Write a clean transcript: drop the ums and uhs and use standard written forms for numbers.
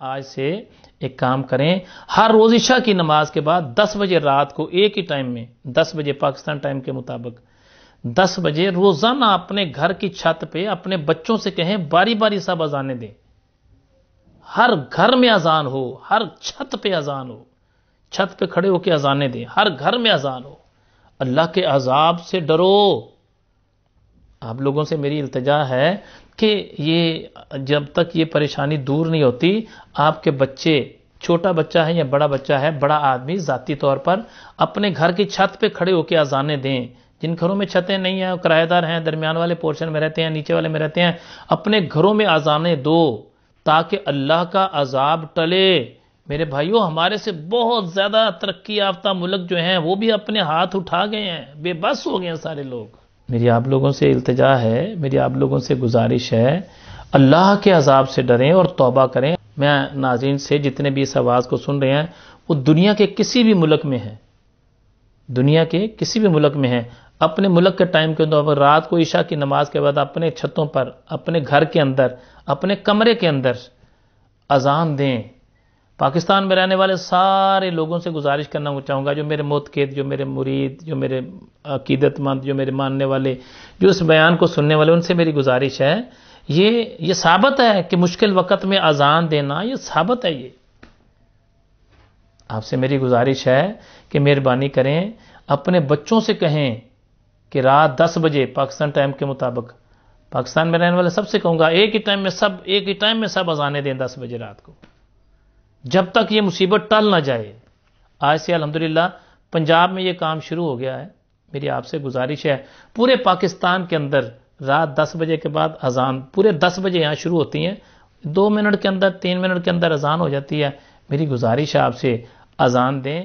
آج سے ایک کام کریں، ہر روز عشاء کی نماز کے بعد 10 بجے رات کو ایک ہی ٹائم میں 10 بجے پاکستان ٹائم کے مطابق 10 بجے روزانہ اپنے گھر کی چھت پہ اپنے بچوں سے کہیں باری باری سب اذانیں دیں، ہر گھر میں اذان ہو، ہر چھت پہ اذان ہو، چھت پہ کھڑے ہو کے اذانیں دیں، ہر گھر میں اذان ہو۔ اللہ کے عذاب سے ڈرو۔ آپ لوگوں سے میری التجا ہے کہ یہ جب تک یہ پریشانی دور نہیں ہوتی، آپ کے بچے، چھوٹا بچہ ہے یا بڑا بچہ ہے، بڑا آدمی ذاتی طور پر اپنے گھر کی چھت پہ کھڑے ہو کے اذانیں دیں۔ جن گھروں میں چھتیں نہیں ہیں، کرایہ دار ہیں، درمیان والے پورشن میں رہتے ہیں، نیچے والے میں رہتے ہیں، اپنے گھروں میں اذانیں دو تاکہ اللہ کا عذاب ٹلے۔ میرے بھائیوں، ہمارے سے بہت زیادہ ترقی یافتہ ملک جو ہیں وہ بھی اپنے ہاتھ اٹھا گئے ہیں، بے بس ہو گئے ہیں سارے لوگ۔ میری آپ لوگوں سے التجا ہے، میری آپ لوگوں سے گزارش ہے، اللہ کے عذاب سے ڈریں اور توبہ کریں۔ میں ناظرین سے جتنے بھی اس آواز کو سن رہے ہیں وہ دنیا کے کسی بھی ملک میں ہیں، دنیا کے کسی بھی ملک میں ہیں، اپنے ملک کے ٹائم کے اندر رات کو عشاء کی نماز کے بعد اپنے چھتوں پر، اپنے گھر کے اندر، اپنے کمرے کے اندر اذان دیں۔ پاکستان میں رہنے والے سارے لوگوں سے گزارش کرنا چاہوں گا، جو میرے موتقد، جو میرے مرید، جو میرے عقیدت مند، جو میرے ماننے والے، جو اس بیان کو سننے والے، ان سے میری گزارش ہے، یہ ثابت ہے کہ مشکل وقت میں اذان دینا یہ ثابت ہے۔ یہ آپ سے میری گزارش ہے کہ مہربانی کریں، اپنے بچوں سے کہیں کہ رات 10 بجے پاکستان ٹائم کے مطابق، پاکستان میں رہنے والے سب سے کہوں گا ایک ہی ٹائم میں سب اذانیں دیں 10 بجے رات کو، جب تک یہ مصیبت ٹل نہ جائے۔ آج سے الحمدللہ پنجاب میں یہ کام شروع ہو گیا ہے۔ میری آپ سے گزارش ہے، پورے پاکستان کے اندر رات 10 بجے کے بعد اذان پورے 10 بجے یہاں شروع ہوتی ہیں، 2 منٹ کے اندر 3 منٹ کے اندر اذان ہو جاتی ہے۔ میری گزارش ہے آپ سے اذان دیں۔